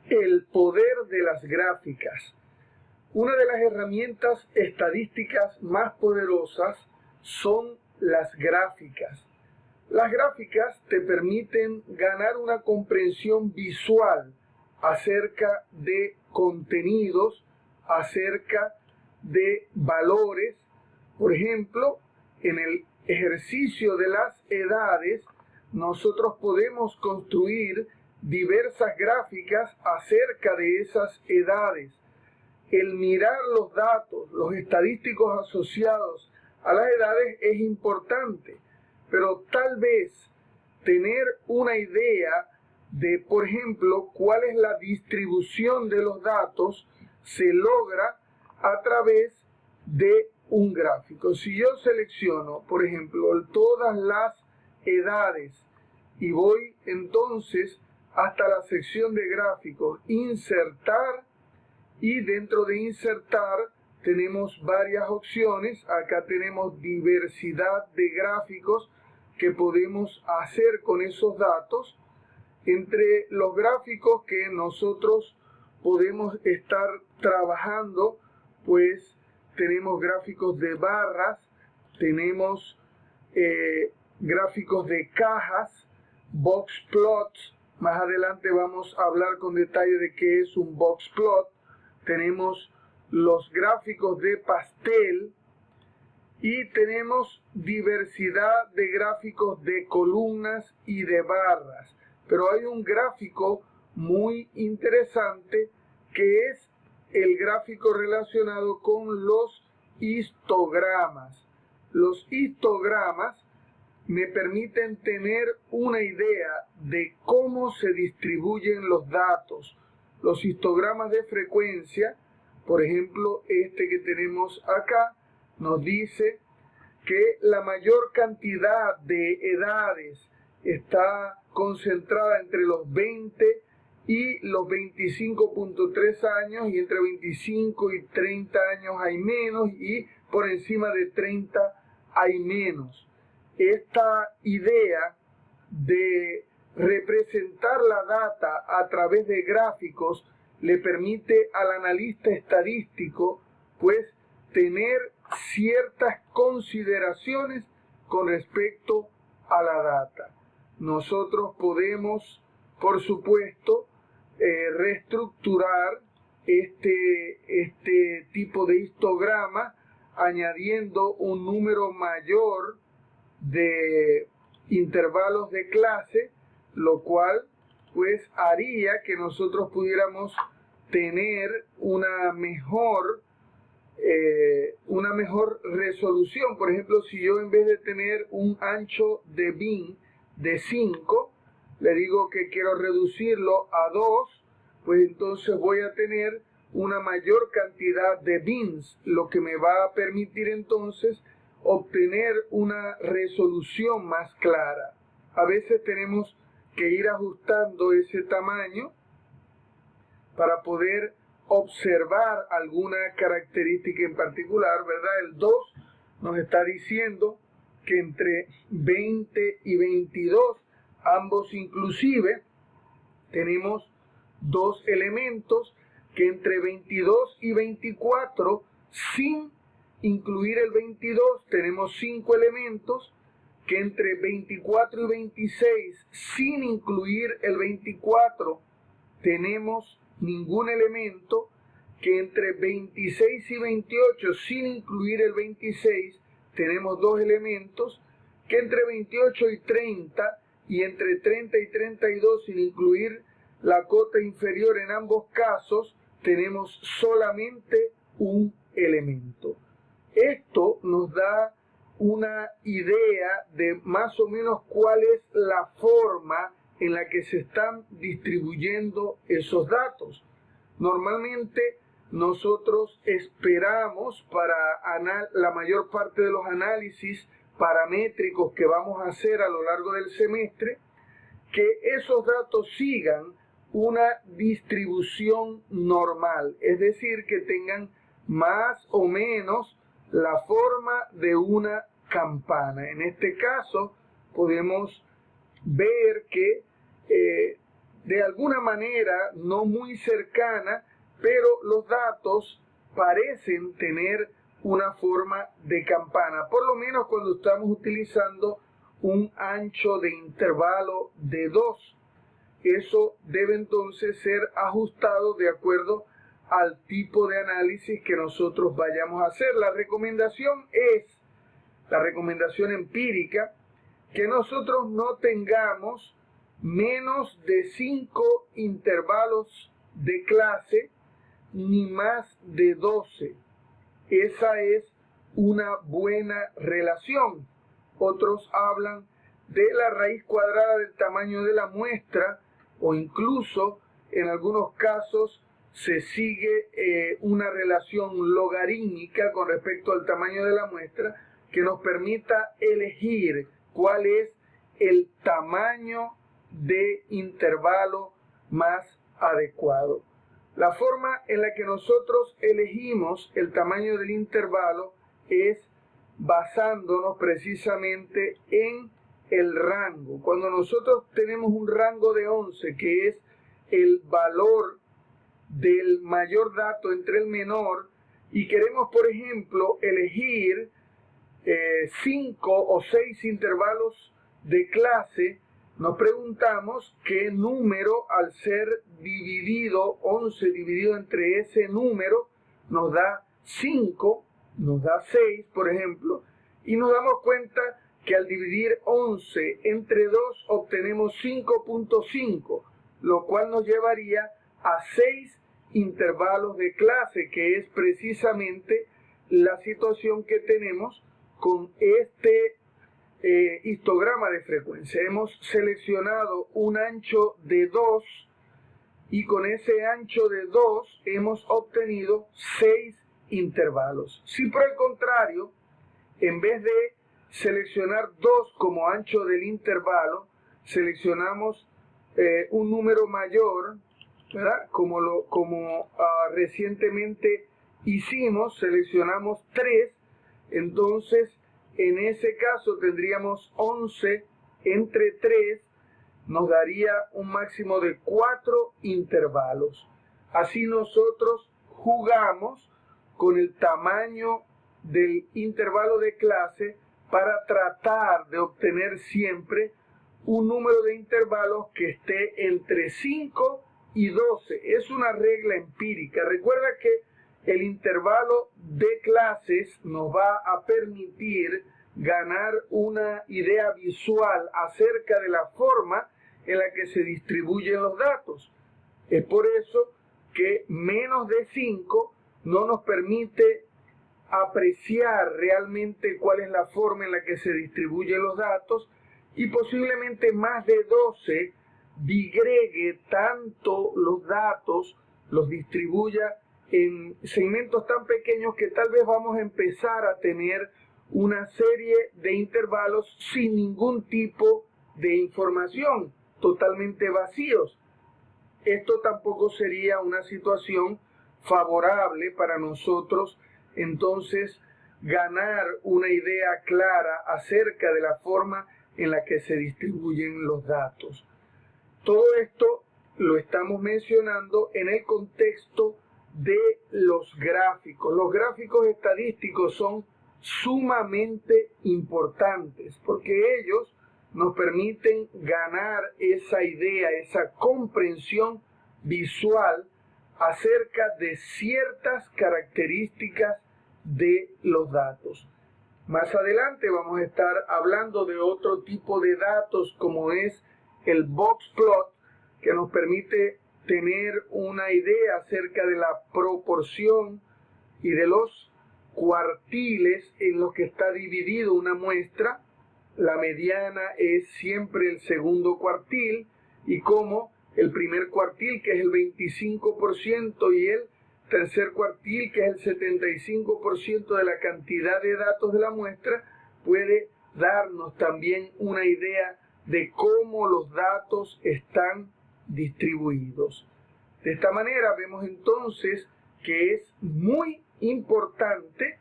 El poder de las gráficas. Una de las herramientas estadísticas más poderosas son las gráficas. Las gráficas te permiten ganar una comprensión visual acerca de contenidos, acerca de valores. Por ejemplo, en el ejercicio de las edades, nosotros podemos construir diversas gráficas acerca de esas edades. El mirar los datos, los estadísticos asociados a las edades es importante, pero tal vez tener una idea de, por ejemplo, cuál es la distribución de los datos se logra a través de un gráfico. Si yo selecciono, por ejemplo, todas las edades y voy entonces hasta la sección de gráficos, insertar, y dentro de insertar tenemos varias opciones. Acá tenemos diversidad de gráficos que podemos hacer con esos datos. Entre los gráficos que nosotros podemos estar trabajando, pues tenemos gráficos de barras, tenemos gráficos de cajas, box plots. Más adelante vamos a hablar con detalle de qué es un box plot. Tenemos los gráficos de pastel y tenemos diversidad de gráficos de columnas y de barras. Pero hay un gráfico muy interesante que es el gráfico relacionado con los histogramas. Los histogramas me permiten tener una idea de cómo se distribuyen los datos. Los histogramas de frecuencia, por ejemplo, este que tenemos acá, nos dice que la mayor cantidad de edades está concentrada entre los 20 y los 25.3 años, y entre 25 y 30 años hay menos, y por encima de 30 hay menos. Esta idea de representar la data a través de gráficos le permite al analista estadístico pues tener ciertas consideraciones con respecto a la data. Nosotros podemos, por supuesto, reestructurar este tipo de histograma añadiendo un número mayor de intervalos de clase, lo cual pues haría que nosotros pudiéramos tener una mejor resolución. Por ejemplo, si yo en vez de tener un ancho de bin de 5, le digo que quiero reducirlo a 2, pues entonces voy a tener una mayor cantidad de bins, lo que me va a permitir entonces obtener una resolución más clara. A veces tenemos que ir ajustando ese tamaño para poder observar alguna característica en particular, ¿verdad? El 2 nos está diciendo que entre 20 y 22, ambos inclusive, tenemos dos elementos, que entre 22 y 24, sin incluir el 22, tenemos 5 elementos, que entre 24 y 26, sin incluir el 24, tenemos ningún elemento, que entre 26 y 28, sin incluir el 26, tenemos 2 elementos, que entre 28 y 30, y entre 30 y 32, sin incluir la cota inferior en ambos casos, tenemos solamente un elemento. Esto nos da una idea de más o menos cuál es la forma en la que se están distribuyendo esos datos. Normalmente nosotros esperamos para la mayor parte de los análisis paramétricos que vamos a hacer a lo largo del semestre, que esos datos sigan una distribución normal, es decir, que tengan más o menos la forma de una campana. En este caso podemos ver que de alguna manera no muy cercana, pero los datos parecen tener una forma de campana, por lo menos cuando estamos utilizando un ancho de intervalo de 2. Eso debe entonces ser ajustado de acuerdo al tipo de análisis que nosotros vayamos a hacer. La recomendación empírica, que nosotros no tengamos menos de 5 intervalos de clase ni más de 12. Esa es una buena relación. Otros hablan de la raíz cuadrada del tamaño de la muestra, o incluso en algunos casos se sigue una relación logarítmica con respecto al tamaño de la muestra que nos permita elegir cuál es el tamaño de intervalo más adecuado. La forma en la que nosotros elegimos el tamaño del intervalo es basándonos precisamente en el rango. Cuando nosotros tenemos un rango de 11, que es el valor del mayor dato entre el menor, y queremos, por ejemplo, elegir 5 o 6 intervalos de clase, nos preguntamos qué número, al ser dividido, 11 dividido entre ese número, nos da 5, nos da 6, por ejemplo, y nos damos cuenta que al dividir 11 entre 2 obtenemos 5.5, lo cual nos llevaría a 6 intervalos de clase, que es precisamente la situación que tenemos con este histograma de frecuencia. Hemos seleccionado un ancho de 2 y con ese ancho de 2 hemos obtenido 6 intervalos. Si por el contrario, en vez de seleccionar 2 como ancho del intervalo, seleccionamos un número mayor, ¿verdad? Como recientemente hicimos, seleccionamos 3, entonces en ese caso tendríamos 11 entre 3, nos daría un máximo de 4 intervalos. Así nosotros jugamos con el tamaño del intervalo de clase para tratar de obtener siempre un número de intervalos que esté entre 5 y 12. Es una regla empírica. Recuerda que el intervalo de clases nos va a permitir ganar una idea visual acerca de la forma en la que se distribuyen los datos. Es por eso que menos de 5 no nos permite apreciar realmente cuál es la forma en la que se distribuyen los datos, y posiblemente más de 12 digregue tanto los datos, los distribuya en segmentos tan pequeños que tal vez vamos a empezar a tener una serie de intervalos sin ningún tipo de información, totalmente vacíos. Esto tampoco sería una situación favorable para nosotros, entonces, ganar una idea clara acerca de la forma en la que se distribuyen los datos. Todo esto lo estamos mencionando en el contexto de los gráficos. Los gráficos estadísticos son sumamente importantes porque ellos nos permiten ganar esa idea, esa comprensión visual acerca de ciertas características de los datos. Más adelante vamos a estar hablando de otro tipo de datos como es el box plot, que nos permite tener una idea acerca de la proporción y de los cuartiles en los que está dividido una muestra. La mediana es siempre el segundo cuartil, y como el primer cuartil, que es el 25%, y el tercer cuartil, que es el 75% de la cantidad de datos de la muestra, puede darnos también una idea de cómo los datos están distribuidos. De esta manera vemos entonces que es muy importante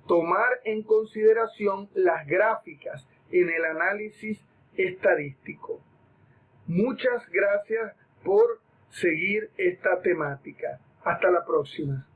tomar en consideración las gráficas en el análisis estadístico. Muchas gracias por seguir esta temática. Hasta la próxima.